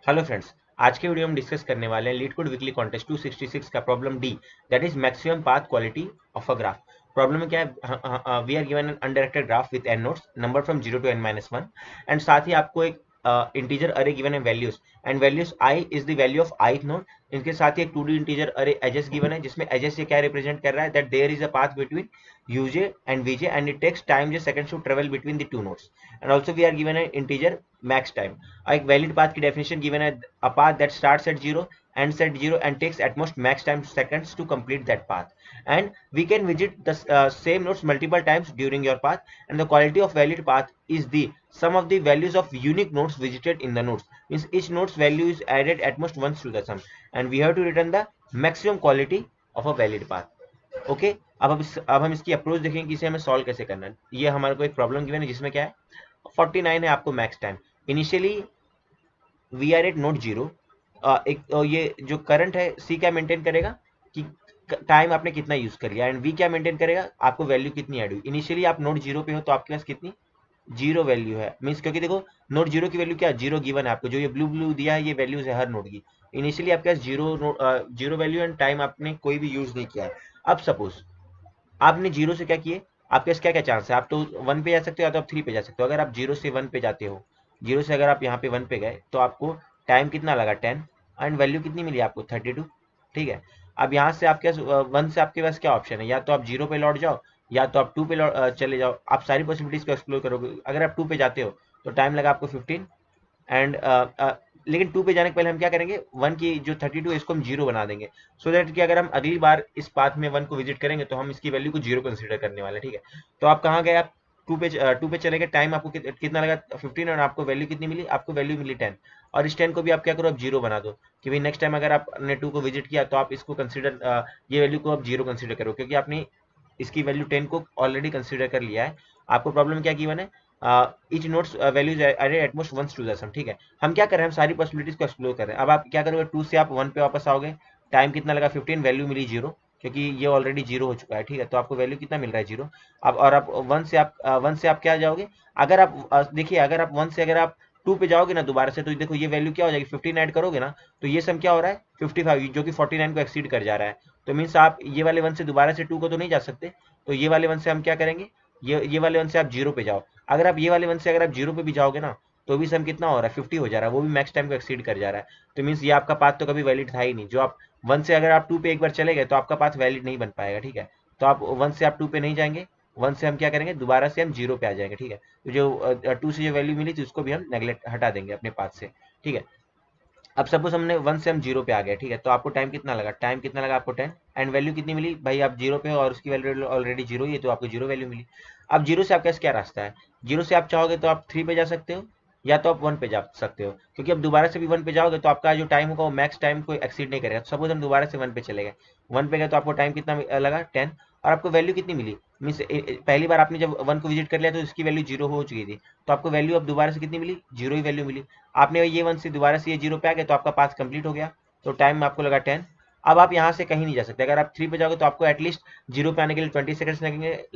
Hello friends, आज के video में डिस्कस करने वाले हैं लीड कोड वीकली कॉन्टेस्ट 266 का problem D, that is maximum path quality of a graph. Problem में क्या है, we are given an undirected graph with n nodes number from 0 to n-1, and साथ ही आपको एक इंटीजर अरे गिवन है values, and values i is the value of ith node. इनके साथ ही एक 2D इंटीजर अरे एजेस गिवन है, जिसमें एजेस ये क्या रिप्रेजेंट कर रहा है, that there is a path between uj and vj and it takes time j seconds to travel between the two nodes, and also we are given an integer max time। एक valid path की definition given है, a path that starts at 0 ends at 0 and takes at most max time seconds to complete that path, and we can visit the same nodes multiple times during your path, and the quality of valid path is the sum of the values of unique nodes visited in the nodes, means each node's value is added at most once to the sum, and we have to return the maximum quality of a valid path। Okay, अब हम इसकी approach देखेंगे कि इसे हमें solve कैसे करना है। ये हमारे को एक प्रॉब्लम गिवन है जिसमें क्या है, 49 है आपको max time. Initially we are at node zero, ये जो करंट है सी क्या मेंटेन करेगा कि टाइम आपने कितना यूज कर लिया, एंड वी क्या मेंटेन करेगा, आपको वैल्यू कितनी ऐड हुई। इनिशियली आप नोट जीरो पे हो तो आपके पास कितनी जीरो वैल्यू है, मीन्स क्योंकि देखो नोट जीरो की वैल्यू क्या जीरो गिवन है आपको, जो ये ब्लू ब्लू दिया है ये वैल्यूज है हर नोट की। इनिशियली आपके पास जीरो वैल्यू एंड टाइम आपने कोई भी यूज नहीं किया है। अब सपोज आपने जीरो से क्या किए, आपके पास क्या क्या चांस है, आप तो वन पे जा सकते हो या तो आप थ्री पे जा सकते हो। अगर आप जीरो से वन पे जाते हो, जीरो से अगर आप यहाँ पे वन पे गए तो आपको टाइम कितना लगा 10, एंड वैल्यू कितनी मिली आपको 32। ठीक है, अब यहाँ से आपके पास वन से आपके पास क्या ऑप्शन है, या तो आप जीरो पे लौट जाओ या तो आप टू पे चले जाओ। आप सारी पॉसिबिलिटीज को एक्सप्लोर करोगे। अगर आप टू पे जाते हो तो टाइम लगा आपको 15, एंड लेकिन टू पे जाने के पहले हम क्या करेंगे, वन की जो 32 है इसको हम जीरो बना देंगे, सो दैट कि अगर हम अगली बार इस पाथ में वन को विजिट करेंगे तो हम इसकी वैल्यू को जीरो कंसीडर करने वाले हैं। ठीक है, तो आप कहाँ गए, आप टू पे चले गए, टाइम आपको कितना लगा 15, और आपको वैल्यू कितनी मिली, आपको वैल्यू मिली 10। और इस 10 को भी आप क्या करो, आप जीरो बना दो कि भाई नेक्स्ट टाइम अगर आपने टू को विजिट किया तो आप इसको कंसिडर, ये वैल्यू को आप जीरो कंसिडर करो, क्योंकि आपने इसकी वैल्यू 10 को ऑलरेडी कंसिडर कर लिया है। आपको प्रॉब्लम क्या गिवन है, each notes values added at most once to the sum. ठीक है, हम क्या कर रहे हैं, हम सारी पॉसिबिलिटीज को एक्सप्लोर कर रहे हैं। अब आप क्या करोगे, टू से आप वन पे वापस आओगे, टाइम कितना लगा 15, वैल्यू मिली जीरो, क्योंकि ये ऑलरेडी जीरो हो चुका है। ठीक है, तो आपको वैल्यू कितना मिल रहा है जीरो। अब और आप वन से आप क्या जाओगे, अगर आप देखिए अगर आप वन से अगर आप टू पे जाओगे ना दोबारा से, तो देखो ये वैल्यू क्या हो जाएगी, 15 ऐड करोगे ना, तो ये सम क्या हो रहा है 55, जो कि 49 को एक्सीड कर जा रहा है। तो मीन्स आप ये वाले वन से दोबारा से टू को तो नहीं जा सकते, तो ये वाले वन से हम क्या करेंगे, ये वाले वन से आप जीरो पे जाओ। अगर आप ये वाले वन से अगर आप जीरो पे भी जाओगे ना, तो भी सम कितना हो रहा है 50 हो जा रहा है, वो भी मैक्स टाइम को एक्सीड कर जा रहा है। तो मीन्स ये आपका पाथ तो कभी वैलिड था ही नहीं। जो आप वन से अगर आप टू पे एक बार चले गए तो आपका पाथ वैलिड नहीं बन पाएगा। ठीक है, तो आप वन से आप टू पे नहीं जाएंगे, वन से हम क्या करेंगे, दोबारा से हम जीरो पे आ जाएंगे। ठीक है, तो जो टू से जो वैल्यू मिली थी उसको भी हम नेगलेक्ट हटा देंगे अपने पाथ से। ठीक है, अब सपोज हमने वन से हम जीरो पे आ गए। ठीक है, तो आपको टाइम कितना लगा, टाइम कितना लगा आपको 10, एंड वैल्यू कितनी मिली भाई, आप जीरो पे हो और उसकी वैल्यू ऑलरेडी जीरो ही है, तो आपको जीरो वैल्यू मिली। अब जीरो से आपके पास क्या रास्ता है, जीरो से आप चाहोगे तो आप थ्री पे जा सकते हो या तो आप वन पे जा सकते हो, क्योंकि अब दोबारा से भी वन पे जाओगे तो आपका जो टाइम होगा वो मैक्स टाइम को एक्सीड नहीं करेगा। तो सपोज हम दोबारा से वन पे चले गए, वन पे गए तो आपको टाइम कितना लगा 10, और आपको वैल्यू कितनी मिली, मीन्स पहली बार आपने जब वन को विजिट कर लिया तो इसकी वैल्यू जीरो हो चुकी थी, तो आपको वैल्यू अब दोबारा से कितनी मिली, जीरो ही वैल्यू मिली। आपने ये वन से दोबारा से ये जीरो पे आ गए तो आपका पाथ कंप्लीट हो गया, तो टाइम आपको लगा 10। अब आप यहाँ से कहीं नहीं जा सकते। अगर आप थ्री पे जाओगे तो आपको एटलीस्ट जीरो पे आने के लिए 20 सेकंड्स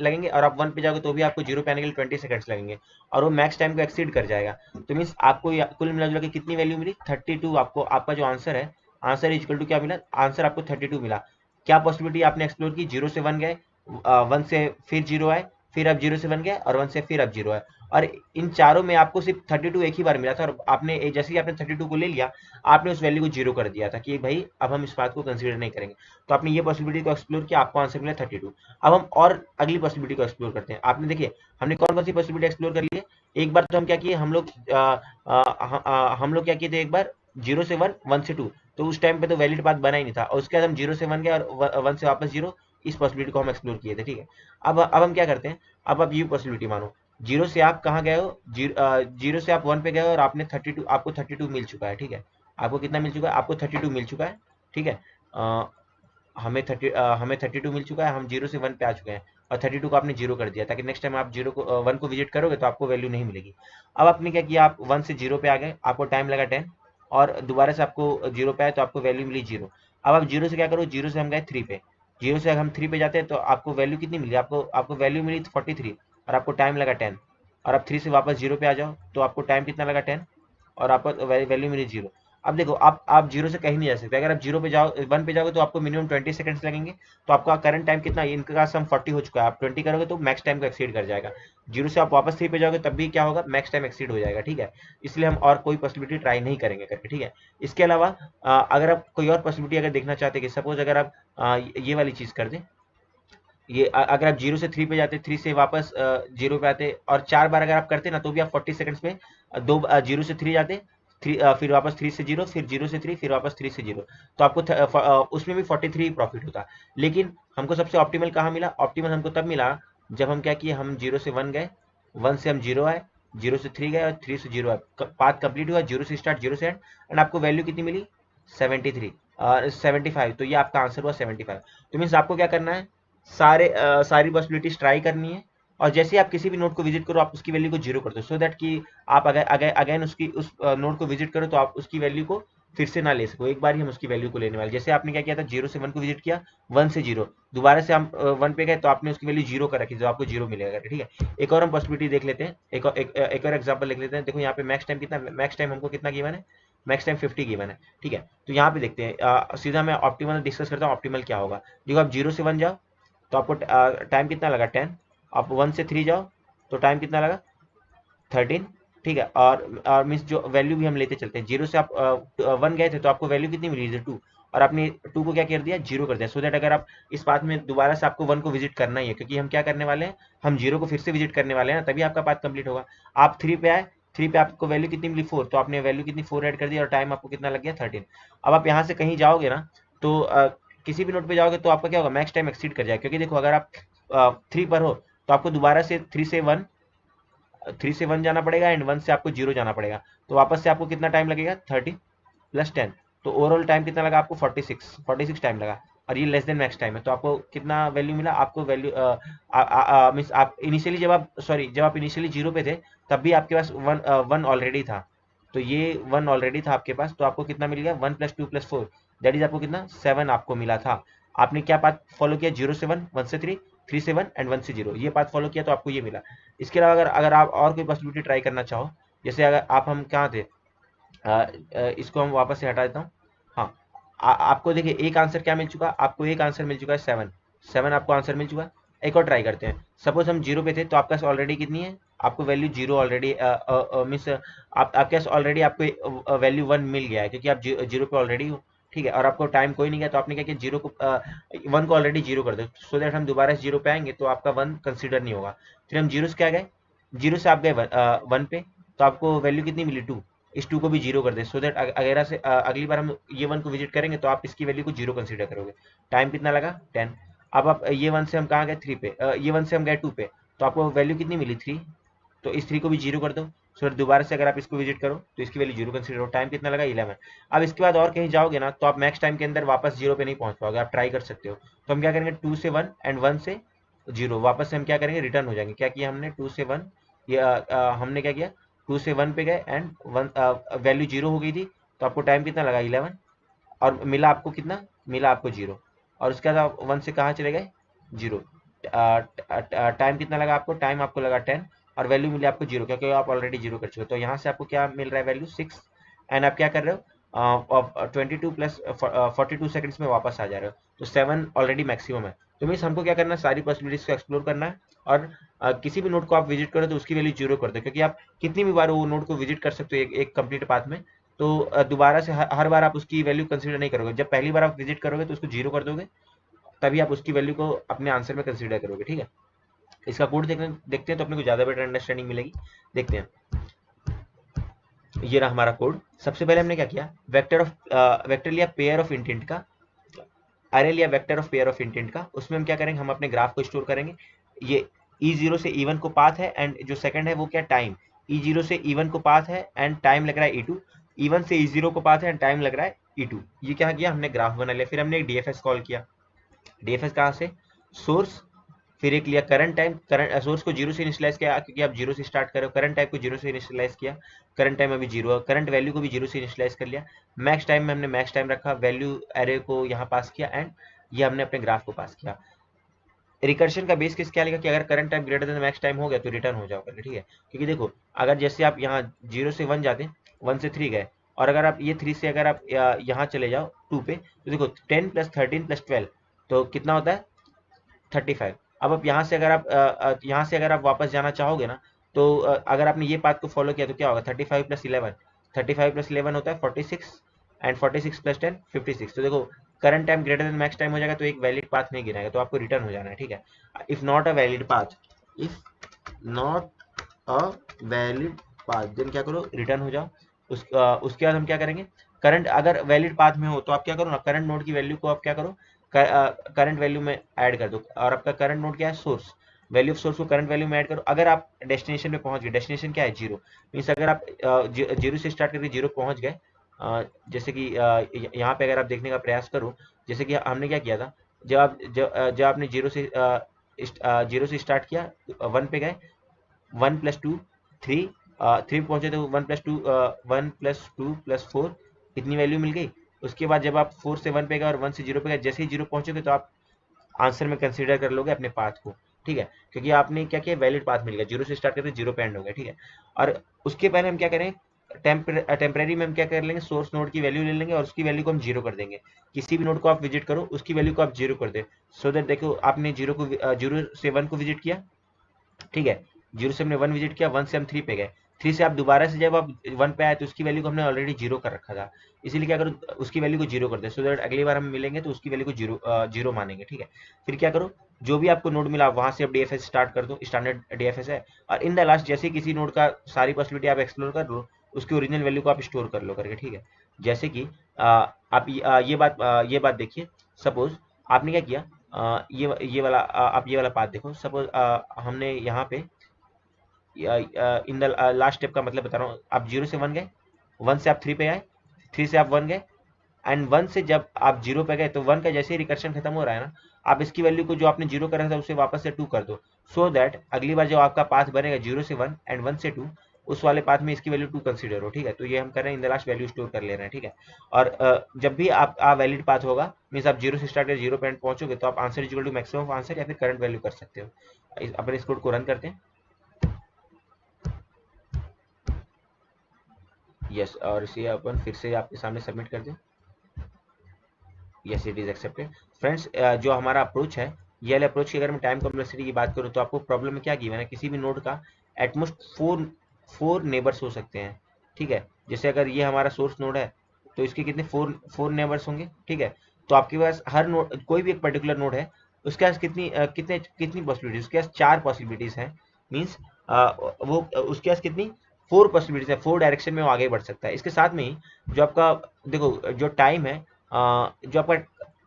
लगेंगे, और आप वन पे जाओगे तो भी आपको जीरो पे आने के लिए 20 सेकंड्स लगेंगे, और वो मैक्स टाइम को एक्सीड कर जाएगा। तो मीन्स आपको कुल मिला जुला के कितनी वैल्यू मिली 32। आपको आपका जो आंसर है, आंसर इक्वल टू क्या मिला, आंसर आपको 32 मिला। क्या पॉसिबिलिटी आपने एक्सप्लोर की, जीरो से वन गए, वन से फिर जीरो आए, फिर अब जीरो से वन गए, और वन से फिर अब जीरो आए, और इन चारों में आपको सिर्फ 32 एक ही बार मिला था, और आपने जैसे ही आपने 32 को ले लिया, आपने उस वैल्यू को जीरो कर दिया था कि भाई अब हम इस बात को कंसीडर नहीं करेंगे। तो आपने ये पॉसिबिलिटी को एक्सप्लोर किया, आपको आंसर मिला 32। अब हम और अगली पॉसिबिलिटी को एक्सप्लोर करते हैं। आपने देखिए हमने कौन कौन सी पॉसिबिलिटी एक्सप्लोर कर ली है। एक बार तो हम क्या किए, हम लोग क्या किए थे, एक बार जीरो से वन, वन से टू, तो उस टाइम पे तो वैलिड पाथ बना ही नहीं था, और उसके बाद हम जीरो से वन गए और वन से वापस जीरो, इस पॉसिबिलिटी को हम एक्सप्लोर किए थे। ठीक है, अब हम क्या करते हैं, अब आप ये पॉसिबिलिटी मानो, जीरो से आप कहाँ गए हो, जीरो से आप वन पे गए हो और आपने 32, आपको 32 मिल चुका है। ठीक है, आपको कितना मिल चुका है, आपको 32 मिल चुका है। ठीक है, हमें 32 मिल चुका है, हम जीरो से वन पे आ चुके हैं, और 32 को आपने जीरो कर दिया ताकि नेक्स्ट टाइम आप जीरो को वन को विजिट करोगे तो आपको वैल्यू नहीं मिलेगी। अब आपने क्या किया, आप वन से जीरो पे आ गए, आपको टाइम लगा 10, और दोबारा से आपको जीरो पे आए तो आपको वैल्यू मिली जीरो। अब आप जीरो से क्या करो, जीरो से हम गए थ्री पे, जीरो से हम थ्री पे जाते हैं तो आपको वैल्यू कितनी मिली, आपको वैल्यू मिली 43, और आपको टाइम लगा 10, और आप थ्री से वापस जीरो पे आ जाओ तो आपको टाइम कितना लगा 10, और आपको वैल्यू मिली जीरो। अब देखो आप जीरो से कहीं नहीं जा सकते। अगर आप जीरो पे जाओ, 1 पे जाओगे तो आपको मिनिमम 20 सेकंड्स लगेंगे। तो आपका करंट टाइम कितना, इनका सम 40 हो चुका है, आप 20 करोगे तो मैक्स टाइम को एक्सीड कर जाएगा। जीरो से आप वापस 3 पे जाओगे तब भी क्या होगा, मैक्स टाइम एक्सीड हो जाएगा, ठीक है। इसलिए हम और कोई पॉसिबिलिटी ट्राई नहीं करेंगे करके, ठीक है। इसके अलावा अगर आप कोई और पॉसिबिलिटी अगर देखना चाहते हैं कि सपोज अगर आप ये वाली चीज़ कर दें, ये अगर आप जीरो से 3 पे जाते, 3 से वापस जीरो पे आते और 4 बार अगर आप करते ना, तो भी आप 40 सेकंड्स में जीरो से 3 जाते, फिर वापस 3 से जीरो, फिर जीरो से 3, फिर वापस 3 से जीरो, तो आपको उसमें भी 43 प्रॉफिट होता। लेकिन हमको सबसे ऑप्टिमल कहाँ मिला, ऑप्टिमल हमको तब मिला जब हम क्या किए, हम जीरो से 1 गए, 1 से हम जीरो आए, जीरो से 3 गए और 3 से जीरो आए, पाथ कंप्लीट हुआ, जीरो से स्टार्ट जीरो से एंड, एंड आपको वैल्यू कितनी मिली 73 और 75, तो ये आपका आंसर हुआ 75। तो मीन्स आपको क्या करना है, सारी पॉसिबिलिटीज ट्राई करनी है, और जैसे आप किसी भी नोड को विजिट करो आप उसकी वैल्यू को जीरो कर दो, सो दैट कि आप अगर अगेन उसकी उस नोड को विजिट करो तो आप उसकी वैल्यू को फिर से ना ले सको, एक बार ही हम उसकी वैल्यू को लेने वाले। जैसे आपने क्या किया था, जीरो से 1 को विजिट किया, 1 से जीरो, दोबारा से हम 1 पे गए तो आपने उसकी वैल्यू जीरो कर रखी, तो आपको जीरो मिलेगा, ठीक है। एक और हम पॉसिबिलिटी देख लेते हैं, एक और एग्जाम्पल लिख लेते हैं। देखो यहाँ पे मैक्स टाइम कितना, मैक्स टाइम हमको कितना गिवन है, मैक्स टाइम 50 गिवन है, ठीक है। तो यहाँ पे देखते हैं, सीधा मैं ऑप्टिमल डिस्कस करता हूँ, ऑप्टिमल क्या होगा। देखो आप जीरो से 1 जाओ तो आपको टाइम कितना लगा 10, आप 1 से 3 जाओ तो टाइम कितना लगा 13, ठीक है। और मीन्स जो वैल्यू भी हम लेते चलते हैं, जीरो से आप 1 गए थे तो आपको वैल्यू कितनी मिली 2, और आपने 2 को क्या कर दिया, जीरो कर दिया, सो दैट अगर आप इस पाथ में दोबारा से आपको 1 को विजिट करना ही है, क्योंकि हम क्या करने वाले हैं, हम जीरो को फिर से विजिट करने वाले हैं ना, तभी आपका पाथ कंप्लीट होगा। आप 3 पे आए, 3 पे आपको वैल्यू कितनी मिली 4, तो आपने वैल्यू कितनी 4 ऐड कर दी और टाइम आपको कितना लग गया 13। अब आप यहाँ से कहीं जाओगे ना तो किसी भी नोट पे जाओगे तो आपका क्या होगा, मैक्स टाइम एक्सीड कर जाएगा, क्योंकि देखो अगर आप 3 पर हो तो आपको दोबारा से 3 से 1 जाना पड़ेगा एंड 1 से आपको जीरो जाना पड़ेगा, तो वापस से आपको कितना टाइम लगेगा 30 प्लस 10, तो ओवरऑल टाइम कितना लगा आपको 46 टाइम लगा, और ये लेस देन मैक्स टाइम है। तो आपको कितना वैल्यू मिला, आपको वैल्यू मीन्स आप इनिशियली जब आप इनिशियली जीरो पे थे तब भी आपके पास वन ऑलरेडी था, तो ये 1 ऑलरेडी था आपके पास, तो आपको कितना मिल गया 1 + 2 + 4, दैट इज आपको कितना 7 आपको मिला था। आपने क्या पाथ फॉलो किया, जीरो से 1, 1 से 3, 3 से 1 एंड 1 से जीरो, ये पाथ फॉलो किया तो आपको ये मिला। इसके अलावा अगर आप और कोई पॉसिबिलिटी ट्राई करना चाहो, जैसे अगर आप हम कहाँ थे, इसको हम वापस से हटा देता हूँ। हाँ, आपको देखिए एक आंसर क्या मिल चुका, आपको एक आंसर मिल चुका है 7 आपको आंसर मिल चुका है। एक और ट्राई करते हैं, सपोज हम जीरो पे थे तो आपके पास ऑलरेडी कितनी है, आपको वैल्यू जीरो ऑलरेडी मीन्स आपके पास ऑलरेडी आपको वैल्यू 1 मिल गया है, क्योंकि आप जीरो पे ऑलरेडी हो, ठीक है। और आपको टाइम कोई नहीं गया, तो आपने क्या किया, जीरो को 1 को ऑलरेडी जीरो कर दो, सो दैट हम दोबारा से जीरो पे आएंगे तो आपका 1 कंसिडर नहीं होगा। फिर हम जीरो से क्या गए, जीरो से आप गए 1 पे, तो आपको वैल्यू कितनी मिली 2, इस 2 को भी जीरो कर दे, सो दैट अगेरा से अगली बार हम ये 1 को विजिट करेंगे तो आप इसकी वैल्यू को जीरो कंसीडर करोगे। टाइम कितना लगा 10। अब आप ये 1 से हम कहाँ गए 3 पे, ये 1 से हम गए 2 पे, तो आपको वैल्यू कितनी मिली 3, तो इस 3 को भी जीरो कर दो, सो दोबारा से अगर आप इसको विजिट करो तो इसकी वैल्यू जीरो कंसीडर हो। टाइम कितना लगा 11। अब इसके बाद और कहीं जाओगे ना तो आप मैक्स टाइम के अंदर वापस जीरो पे नहीं पहुंच पाओगे, आप ट्राई कर सकते हो। तो हम क्या करेंगे, 2 से 1 एंड 1 से जीरो, वापस से हम क्या करेंगे, रिटर्न हो जाएंगे। क्या किया हमने, 2 से 1, ये हमने क्या किया, 2 से 1 पे गए एंड 1 वैल्यू जीरो हो गई थी, तो आपको टाइम कितना लगा 11, और मिला आपको कितना, मिला आपको जीरो, और उसके बाद आप 1 से कहाँ चले गए जीरो, टाइम कितना लगा आपको, टाइम आपको लगा 10, और वैल्यू मिली आपको जीरो, क्योंकि आप ऑलरेडी जीरो कर चुके हो। तो यहाँ से आपको क्या मिल रहा है वैल्यू 6, एंड आप क्या कर रहे हो, 22 प्लस 42 सेकंड्स में वापस आ जा रहे हो, तो 7 ऑलरेडी मैक्सिमम है। तो मीन्स हमको क्या करना है, सारी पॉसिबिलिटीज को एक्सप्लोर करना है, और किसी भी नोड को आप विजिट करो तो उसकी वैल्यू जीरो कर दो, क्योंकि आप कितनी भी बार वो नोड को विजिट कर सकते हो एक कंप्लीट पाथ में, तो दोबारा से हर बार आप उसकी वैल्यू कंसीडर नहीं करोगे। जब पहली बार आप विजिट करोगे तो उसको जीरो कर दोगे, तभी आप उसकी वैल्यू को अपने आंसर में कंसीडर करोगे, ठीक है। इसका कोड देखते हैं तो अपने को ज़्यादा बेटर अंडरस्टैंडिंग मिलेगी। देखते हैं, ये रहा हमारा कोड। सबसे पहले हमने क्या किया, वेक्टर लिया पेयर ऑफ इंटेंट का, अरे लिया vector of pair of intent का, उसमें हम क्या करेंगे, हम अपने ग्राफ को स्टोर करेंगे। ये E0 से E1 को पाथ है, एंड जो सेकंड है वो क्या, टाइम। E0 से E1 को पाथ है एंड टाइम लग रहा है E2, E1 से E0 को पाथ है एंड टाइम लग रहा है E2। ये क्या किया, हमने ग्राफ बना लिया। फिर हमने एक DFS कॉल किया, DFS कहाँ से, सोर्स, फिर एक लिया करंट टाइम, करंट सोर्स को जीरो से इनिशियलाइज किया, क्योंकि आप जीरो से स्टार्ट करो, करंट टाइम को जीरो से इनिशियलाइज किया, करंट टाइम अभी जीरो है, करंट वैल्यू को भी जीरो से इनिशियलाइज कर लिया। मैक्स टाइम में हमने मैक्स टाइम रखा, वैल्यू एरे को यहाँ पास किया, एंड ये हमने अपने ग्राफ को पास किया। रिकर्शन का बेस केस क्या लेगा कि अगर current time greater than max time हो गया तो रिटर्न हो जाओगे, ठीक है। क्योंकि देखो अगर जैसे आप यहाँ जीरो से 1 जाते, 1 से 3 गए, और अगर आप ये 3 से अगर आप यहाँ चले जाओ 2 पे, तो देखो 10 + 13 + 12 तो कितना होता है 35। अब आप यहाँ से अगर आप यहाँ से अगर आप वापस जाना चाहोगे ना, तो अगर आपने ये पाथ को फॉलो किया तो क्या होगा 35 + 11, 35 + 11 होता है 46 एंड 46 + 10 56। तो देखो current time greater than max time हो जाएगा तो एक वैलिड पाथ नहीं गिनाएगा, तो आपको रिटर्न हो जाना है, ठीक है। If not a valid path, if not a valid path then क्या करो रिटर्न हो जाओ। उसके बाद हम क्या करेंगे, करंट अगर वैलिड पाथ में हो तो आप क्या करो ना, करंट नोड की वैल्यू को आप क्या करो करंट वैल्यू में ऐड कर दो, और आपका करंट नोड क्या है सोर्स, वैल्यू ऑफ सोर्स को करंट वैल्यू में ऐड करो। अगर आप डेस्टिनेशन पे पहुंच गए, डेस्टिनेशन क्या है 0, मीन्स अगर आप 0 से स्टार्ट करके 0 पहुंच गए, जैसे कि यहाँ पे अगर आप देखने का प्रयास करो, जैसे कि हमने क्या किया था, जब आपने 0 से 0 से स्टार्ट किया 1 पे गए, 1 + 2 3, 3 पहुंचे तो 1 + 2 1 + 2 + 4 इतनी वैल्यू मिल गई। उसके बाद जब आप 4 से 1 पे गए और 1 से 0 पे गए, जैसे ही 0 पहुंचोगे तो आप आंसर में कंसीडर कर लोगे अपने पाथ को, ठीक है, क्योंकि आपने क्या किया वैलिड पाथ मिल गया, 0 से स्टार्ट करके 0 पे एंड हो गया, ठीक है। और उसके पहले हम क्या करें, टेम्परेरी में हम क्या कर लेंगे, सोर्स नोड की वैल्यू ले लेंगे और उसकी वैल्यू को हम 0 कर देंगे। किसी भी नोड को आप विजिट करो उसकी वैल्यू को आप 0 कर दे, सो दैट देखो आपने 0 से 1 को विजिट किया, ठीक है, 0 से हमने 1 विजिट किया, 1 से हम 3 पे गए, 3 से आप दोबारा से जब आप 1 पे आए तो उसकी वैल्यू को हमने ऑलरेडी 0 कर रखा था, इसीलिए क्या करो उसकी वैल्यू को 0 कर दे, सो दैट अगली बार हम मिलेंगे तो उसकी वैल्यू को 0 मानेंगे, ठीक है। फिर क्या करो, जो भी आपको नोड मिला वहां से आप डीएफएस स्टार्ट कर दो, स्टैंडर्ड डीएफएस है, और इन द लास्ट जैसे किसी नोड का सारी पॉसिबिलिटी आप एक्सप्लोर कर लो, उसकी ओरिजिनल वैल्यू को आप स्टोर कर लो करके, ठीक है। जैसे कि आप ये बात देखिए, सपोज आपने क्या किया, ये वाला आप ये वाला पाथ देखो, सपोज हमने यहाँ पे इन द लास्ट स्टेप का मतलब बता रहा हूँ, आप 0 से 1 गए, 1 से आप 3 पे आए, 3 से आप 1 गए, एंड 1 से जब आप 0 पे गए तो 1 का जैसे ही रिकर्शन खत्म हो रहा है ना, आप इसकी वैल्यू को जो आपने 0 करा था उसे वापस से 2 कर दो, सो दैट अगली बार जो आपका पाथ बनेगा 0 से 1 एंड 1 से 2, उस वाले पाथ में इसकी वैल्यू 2 कंसीडर हो, ठीक है। तो ये हम कर रहे हैं in the last value store कर ले रहे हैं, ठीक है। और जब भी आप वैलिड पाथ होगा, मीन्स आप 0 से स्टार्ट कर 0 पे एंड पहुंचोगे, तो आप answer equal to maximum of answer या फिर करंट वैल्यू कर सकते हो। अपने इस कोड को रन करते हैं, यस, और इसे अपन फिर से आपके सामने सबमिट कर दें, yes it is accepted. Friends, जो हमारा अप्रोच है, ये वाले अप्रोच की अगर मैं टाइम कॉम्प्लेक्सिटी की बात करूँ तो आपको प्रॉब्लम में क्या गिवन है, किसी भी नोड का एटमोस्ट 4 नेबर्स हो सकते हैं, ठीक है। जैसे अगर ये हमारा सोर्स नोड है तो इसके कितने 4 नेबर्स होंगे, ठीक है। तो आपके पास हर नोड, कोई भी एक पर्टिकुलर नोड है, उसके पास कितनी पॉसिबिलिटीज, उसके पास 4 पॉसिबिलिटीज हैं, मीन्स वो उसके पास कितनी 4 पॉसिबिलिटीज है, 4 डायरेक्शन में वो आगे बढ़ सकता है। इसके साथ में ही जो आपका देखो जो टाइम है, जो आपका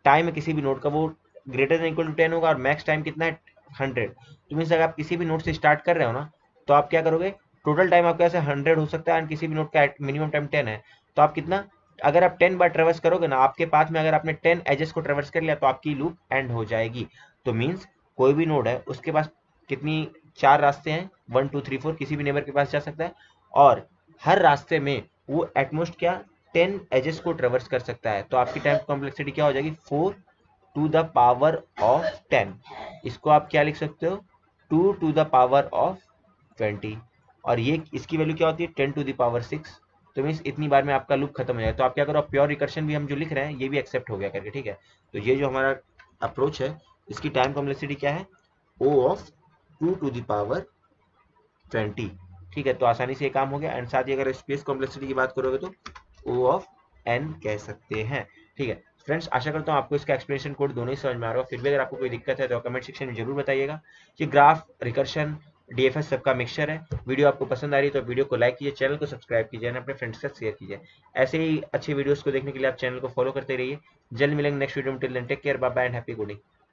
टाइम है किसी भी नोड का, वो ग्रेटर देन इक्वल टू 10 होगा, और मैक्स टाइम कितना है 100। तो मीन्स अगर आप किसी भी नोड से स्टार्ट कर रहे हो ना, तो आप क्या करोगे, टोटल टाइम आपके ऐसे 100 हो सकता है, एंड किसी भी नोड का मिनिमम टाइम 10 है, तो आप कितना, अगर आप 10 बार ट्रेवर्स करोगे ना आपके पाथ में, अगर आपने 10 एजेस को ट्रेवर्स कर लिया तो आपकी लूप एंड हो जाएगी। तो मीन्स कोई भी नोड है उसके पास कितनी 4 रास्ते हैं, 1 2 3 4, किसी भी नेबर के पास जा सकता है, और हर रास्ते में वो एटमोस्ट क्या 10 एजेस को ट्रेवर्स कर सकता है। तो आपकी टाइम कॉम्प्लेक्सिटी क्या हो जाएगी 4 टू द पावर ऑफ 10, इसको आप क्या लिख सकते हो 2 टू द पावर ऑफ 20, और ये इसकी वैल्यू क्या होती है 10 टू द पावर 6। तो मीन्स इतनी बार में आपका लूप खत्म हो जाए, तो आप क्या करो, प्योर रिकर्शन भी हम जो लिख रहे हैं ये भी एक्सेप्ट हो गया करके, ठीक है। तो ये जो हमारा अप्रोच है, इसकी टाइम कॉम्प्लेक्सिटी क्या है O of 2 to the power 20, ठीक है। तो आसानी से ये काम हो गया, एंड साथ ही अगर स्पेस कॉम्प्लेक्सिटी की बात करोगे तो O ऑफ n कह सकते हैं, ठीक है। फ्रेंड्स, आशा करता हूँ आपको इसका एक्सप्लेनेशन कोड दोनों ही समझ में आ रहा हो। फिर भी अगर आपको कोई दिक्कत है तो कमेंट सेक्शन में जरूर बताइएगा। कि ग्राफ, रिकर्शन, डीएफएस सबका मिक्सचर है। वीडियो आपको पसंद आ रही है तो वीडियो को लाइक कीजिए, चैनल को सब्सक्राइब कीजिए, अपने फ्रेंड्स के साथ शेयर कीजिए। ऐसे ही अच्छे वीडियोस को देखने के लिए आप चैनल को फॉलो करते रहिए। जल्द मिलेंगे नेक्स्ट वीडियो में, till then take care, bye bye and happy coding.